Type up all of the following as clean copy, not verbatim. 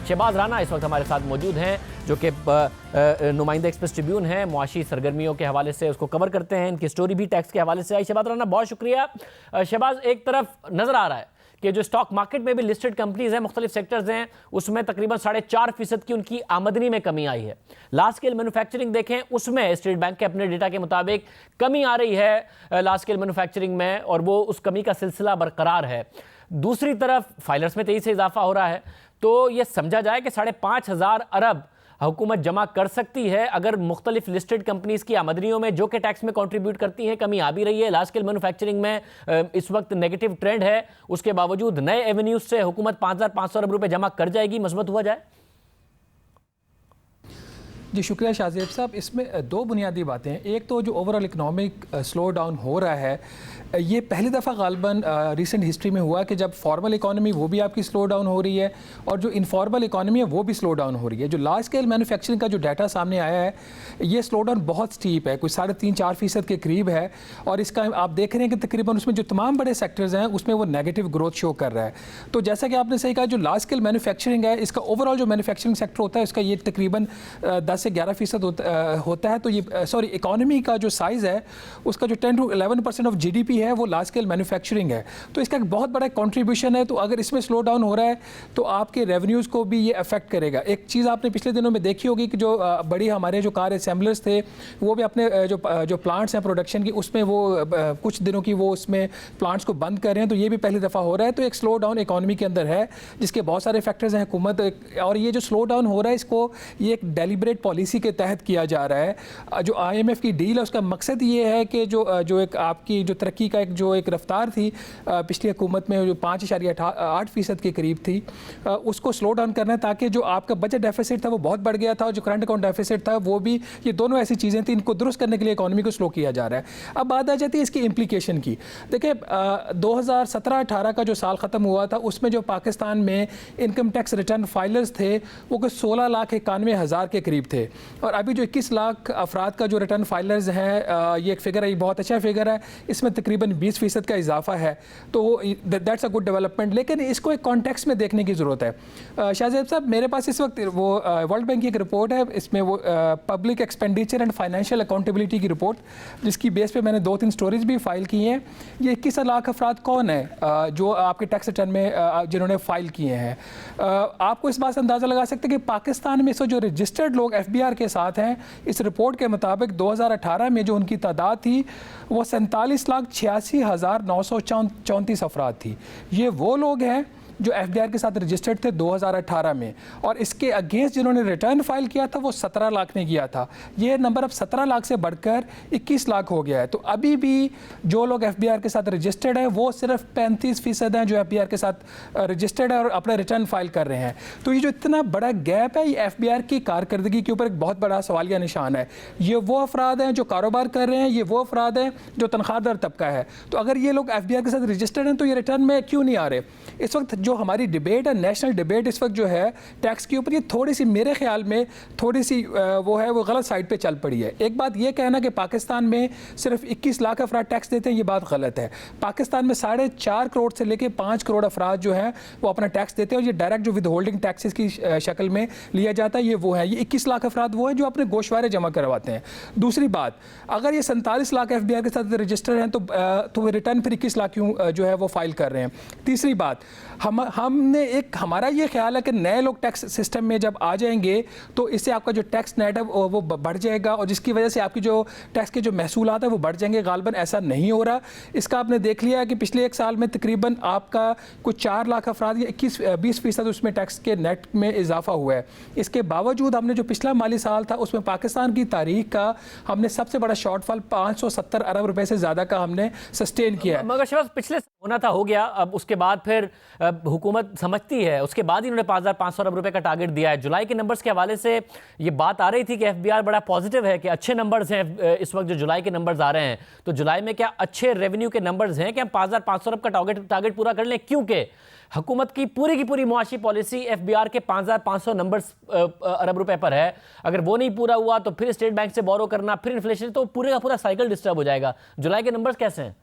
शहबाज राना इस वक्त हमारे साथ मौजूद हैं, जो कि नुमाइंदा एक्सप्रेस ट्रिब्यून है, मुआशी सरगर्मियों के हवाले से उसको कवर करते हैं। इनकी स्टोरी भी टैक्स के हवाले से आई। शहबाज राना, बहुत शुक्रिया। शहबाज, एक तरफ नजर आ रहा है कि जो स्टॉक मार्केट में भी लिस्टेड कंपनीज हैं, मुख्तलिफ सेक्टर्स हैं, उसमें तकरीबन 4.5% की उनकी आमदनी में कमी आई है। लार्ज स्केल मैन्युफैक्चरिंग देखें, उसमें स्टेट बैंक के अपने डेटा के मुताबिक कमी आ रही है लार्ज स्केल मैन्युफैक्चरिंग में, और वो उस कमी का सिलसिला बरकरार है। दूसरी तरफ फाइलर्स में तेजी से इजाफा हो रहा है। तो ये समझा जाए कि 5,500 अरब हुकूमत जमा कर सकती है अगर मुख्तलिफ लिस्टेड कंपनीज की आमदनियों में, जो कि टैक्स में कंट्रीब्यूट करती हैं, कमी आ भी रही है। लार्ज स्केल मैन्युफैक्चरिंग में इस वक्त नेगेटिव ट्रेंड है, उसके बावजूद नए एवेन्यूज से हुकूमत 5,500 अरब रुपए जमा कर जाएगी, मजबूत हुआ जाए। जी शुक्रिया शाहजेब साहब। इसमें दो बुनियादी बातें हैं। एक तो जो ओवरऑल इकनॉमिक स्लो डाउन हो रहा है, ये पहली दफ़ा गालबन रिसेंट हिस्ट्री में हुआ कि जब फॉर्मल इकॉनमी वो भी आपकी स्लो डाउन हो रही है और जो इनफॉर्मल इकॉनमी है वो भी स्लो डाउन हो रही है। जो लार्ज स्केल मैन्युफैक्चरिंग का जो डाटा सामने आया है, ये स्लो डाउन बहुत स्टीप है, कुछ 3.5-4% के करीब है। और इसका आप देख रहे हैं कि तकरीबन उसमें जो तमाम बड़े सेक्टर्स हैं उसमें वो नेगेटिव ग्रोथ शो कर रहा है। तो जैसा कि आपने सही कहा, जो लार्ज स्केल मैन्युफैक्चरिंग है, इसका ओवरऑल जो मैन्युफैक्चरिंग सेक्टर होता है उसका ये तकरीबन 10 से 11% होता है। तो ये इकॉनमी का जो साइज़ है उसका जो 10 to 11% ऑफ GDP है वो लार्ज स्केल मैन्युफैक्चरिंग है। तो इसका एक बहुत बड़ा कंट्रीब्यूशन है। तो अगर इसमें स्लो डाउन हो रहा है तो आपके रेवेन्यूज़ को भी ये अफेक्ट करेगा। एक चीज़ आपने पिछले दिनों में देखी होगी कि जो बड़ी हमारे जो कार असेंबलर्स थे वो भी अपने जो प्लांट्स हैं प्रोडक्शन की, उसमें वो कुछ दिनों की वो उसमें प्लांट्स को बंद कर रहे हैं। तो ये भी पहली दफ़ा हो रहा है। तो एक स्लो डाउन इकॉनमी के अंदर है जिसके बहुत सारे फैक्टर्स हैं हुकूमत। और ये जो स्लो डाउन हो रहा है इसको ये एक डेलिब्रेट पॉलिसी के तहत किया जा रहा है। जो IMF की डील है उसका मकसद ये है कि जो एक आपकी जो तरक्की का एक रफ्तार थी पिछली हुकूमत में, जो 5.8% के करीब थी, उसको स्लो डाउन करना है ताकि जो आपका बजट डेफिसिट था वो बहुत बढ़ गया था और जो करंट अकाउंट डेफिसिट था वो भी, ये दोनों ऐसी चीज़ें थी, इनको दुरुस्त करने के लिए इकॉनमी को स्लो किया जा रहा है। अब बात आ जाती है इसकी इम्प्लीकेशन की। देखिए 2017-18 का जो साल ख़त्म हुआ था उसमें जो पाकिस्तान में इनकम टैक्स रिटर्न फाइलर्स थे वो कुछ 16,91,000 के करीब थे। और अभी जो 21 लाख अफराद का जो रिटर्न फाइलर्स हैं, ये एक फिगर है, ये बहुत अच्छा फिगर है, इसमें तकरीबन 20% का इजाफा है। तो दैट्स अ गुड डेवलपमेंट। लेकिन इसको एक कॉन्टेक्स्ट में देखने की ज़रूरत है। शाहजेब साहब, मेरे पास इस वक्त वो वर्ल्ड बैंक की एक रिपोर्ट है, इसमें वो public expenditure and financial accountability की रिपोर्ट, जिसकी बेस पे मैंने 2-3 स्टोरीज भी फाइल की हैं। ये 21 लाख अफराद कौन है जो आपके टैक्स रिटर्न में जिन्होंने फाइल किए हैं। आपको इस बात से अंदाज़ा लगा सकते हैं कि पाकिस्तान में जो रजिस्टर्ड लोग FBR के साथ हैं, इस रिपोर्ट के मुताबिक 2018 में जो उनकी तादाद थी वो 47,86,934 अफराद थी। ये वो लोग हैं जो FBR के साथ रजिस्टर्ड थे 2018 में, और इसके अगेंस्ट जिन्होंने रिटर्न फाइल किया था वो 17 लाख ने किया था। ये नंबर अब 17 लाख से बढ़कर 21 लाख हो गया है। तो अभी भी जो लोग FBR के साथ रजिस्टर्ड हैं वो सिर्फ 35% हैं जो FBR के साथ रजिस्टर्ड है और अपना रिटर्न फाइल कर रहे हैं। तो ये जो इतना बड़ा गैप है, ये FBR की कारकर्दगी के ऊपर एक बहुत बड़ा सवालिया निशान है। ये वो अफराद हैं जो कारोबार कर रहे हैं, ये वो अफराद हैं जो तनख्वाहदार तबका है। तो अगर ये लोग FBR के साथ रजिस्टर्ड हैं तो ये रिटर्न में क्यों नहीं आ रहे। इस वक्त जो हमारी डिबेट है, नेशनल डिबेट इस वक्त जो है टैक्स के ऊपर, ये थोड़ी सी मेरे ख्याल में थोड़ी सी वो गलत साइड पे चल पड़ी है। एक बात ये कहना कि पाकिस्तान में सिर्फ 21 लाख अफराद टैक्स देते हैं, ये बात गलत है। पाकिस्तान में 4.5 करोड़ से लेकर 5 करोड़ अफराद जो हैं वो अपना टैक्स देते हैं, और ये डायरेक्ट जो विद होल्डिंग टैक्सेस की शक्ल में लिया जाता है, ये वो है। ये 21 लाख अफराद वो हैं जो अपने गोशवारे जमा करवाते हैं। दूसरी बात, अगर ये 47 लाख FBR के साथ रजिस्टर हैं तो रिटर्न फिर 21 लाख क्यों जो है वो फाइल कर रहे हैं। तीसरी बात, हमारा ये ख्याल है कि नए लोग टैक्स सिस्टम में जब आ जाएंगे तो इससे आपका जो टैक्स नेट है वो बढ़ जाएगा, और जिसकी वजह से आपकी जो टैक्स के जो महसूलात है वो बढ़ जाएंगे। गालबन ऐसा नहीं हो रहा। इसका आपने देख लिया है कि पिछले एक साल में तकरीबन आपका कुछ 4 लाख अफराद या 20% उसमें टैक्स के नेट में इजाफा हुआ है। इसके बावजूद हमने जो पिछला माली साल था उसमें पाकिस्तान की तारीख का हमने सबसे बड़ा शॉर्टफॉल 570 अरब रुपए से ज़्यादा का हमने सस्टेन किया है। मगर शहबाज, पिछले होना था हो गया, अब उसके बाद फिर हुकूमत समझती है, उसके बाद ही उन्होंने 5,500 अरब रुपए का टारगेट दिया है। जुलाई के नंबर्स के हवाले से ये बात आ रही थी कि FBR बड़ा पॉजिटिव है कि अच्छे नंबर्स हैं इस वक्त जो जुलाई के नंबर्स आ रहे हैं। तो जुलाई में क्या अच्छे रेवेन्यू के नंबर्स हैं कि हम 5,500 अरब का टारगेट पूरा कर लें, क्योंकि हुकूमत की पूरी मुआशी पॉलिसी FBR के 5,500 अरब रुपए पर है। अगर वो नहीं पूरा हुआ तो फिर स्टेट बैंक से बोरो करना, फिर इन्फ्लेशन, तो पूरे का पूरा साइकिल डिस्टर्ब हो जाएगा। जुलाई के नंबर्स कैसे हैं?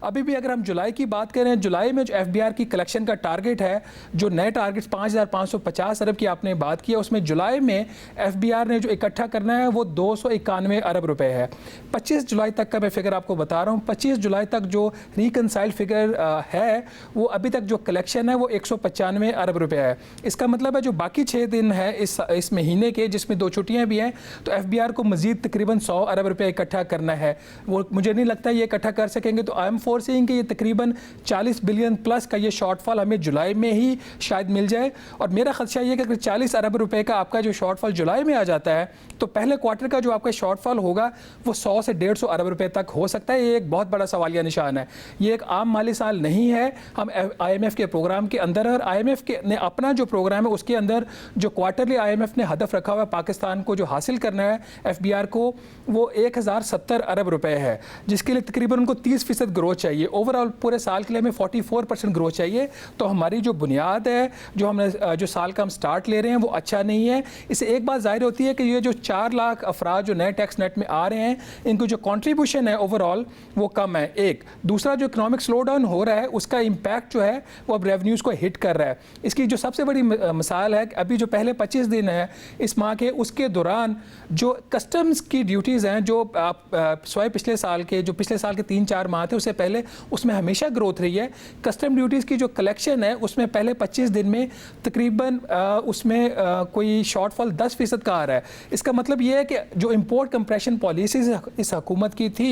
अभी भी अगर हम जुलाई की बात करें, जुलाई में जो FBR की कलेक्शन का टारगेट है, जो नए टारगेट 5,550 अरब की आपने बात की है, उसमें जुलाई में FBR ने जो इकट्ठा करना है वो 291 अरब रुपए है। 25 जुलाई तक का मैं फिगर आपको बता रहा हूँ। 25 जुलाई तक जो रिकनसाइल फिगर है वो अभी तक जो कलेक्शन है वो 195 अरब रुपए है। इसका मतलब है जो बाकी 6 दिन है इस महीने के, जिसमें 2 छुट्टियां भी हैं, तो FBR को मजीद तकरीबन 100 अरब रुपए इकट्ठा करना है। वो मुझे नहीं लगता ये इकट्ठा कर सकेंगे, तो आई एम फोरसीइंग कि ये तकरीबन 40 बिलियन प्लस का ये शॉर्टफॉल हमें जुलाई में ही शायद मिल जाए। और मेरा खदशा ये है कि अगर 40 अरब रुपए का आपका जो शॉर्टफॉल जुलाई में आ जाता है, तो पहले क्वार्टर का जो आपका शॉर्टफॉल होगा वो 100 से 150 अरब रुपए तक हो सकता है। ये एक बहुत बड़ा सवालिया निशान है। ये एक आम माली साल नहीं है। हम IMF के प्रोग्राम के अंदर, और IMF ने अपना जो प्रोग्राम है उसके अंदर जो क्वार्टरली IMF ने हदफ रखा हुआ है पाकिस्तान को जो हासिल करना है FBR को, वो 1070 अरब रुपए है, जिसके लिए तकरीबन उनको 30% ग्रोथ चाहिए। ओवरऑल पूरे साल के लिए हमें 44% ग्रोथ चाहिए। तो हमारी जो बुनियाद है, जो साल का हम स्टार्ट ले रहे हैं, वो अच्छा नहीं है। इससे एक बात जाहिर होती है कि ये जो 4 लाख अफराद जो नए टैक्स नेट में आ रहे हैं, इनको जो कॉन्ट्रीब्यूशन है ओवरऑल वो कम है। एक दूसरा, जो इकोनॉमिक स्लो डाउन हो रहा है उसका इम्पैक्ट जो है वो अब रेवेन्यूज़ को हिट कर रहा है। इसकी जो सबसे बड़ी मिसाल है कि अभी जो पहले 25 दिन है इस माह के, उसके दौरान जो कस्टम्स की ड्यूटीज़ हैं, जो स्वयं पिछले साल के 3-4 माह थे उससे पहले, उसमें हमेशा ग्रोथ रही है। कस्टम ड्यूटीज़ की जो कलेक्शन है उसमें पहले 25 दिन में तकरीबन उसमें कोई शॉर्टफॉल 10% का आ रहा है। इसका मतलब ये है कि जो इम्पोर्ट कंप्रेशन पॉलिसीज इस हुकूमत की थी,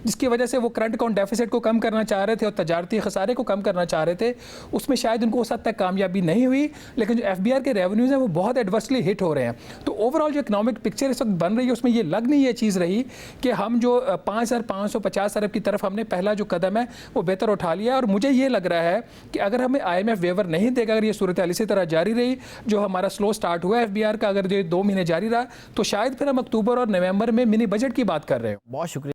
जिसकी वजह से वो करंट अकाउंट डेफिसिट को कम करना चाह रहे थे और तजारती खसारे को कम करना चाह रहे थे, उसमें शायद उनको उस हद तक कामयाबी नहीं हुई। लेकिन जो FBR के रेवेन्यूज़ हैं वो बहुत एडवर्सली हिट हो रहे हैं। तो ओवरऑल जो इकोनॉमिक पिक्चर इस वक्त बन रही है उसमें ये लग नहीं ये चीज़ रही कि हम जो 5,550 अरब की तरफ हमने पहला जो कदम है वो बेहतर उठा लिया है। और मुझे ये लग रहा है कि अगर हमें IMF वेवर नहीं देगा, अगर ये सूरत हाल इसी तरह जारी रही, जो हमारा स्लो स्टार्ट हुआ है FBR का, अगर ये 2 महीने जारी रहा, तो शायद फिर हम अक्टूबर और नवंबर में मिनी बजट की बात कर रहे हो। बहुत शुक्रिया।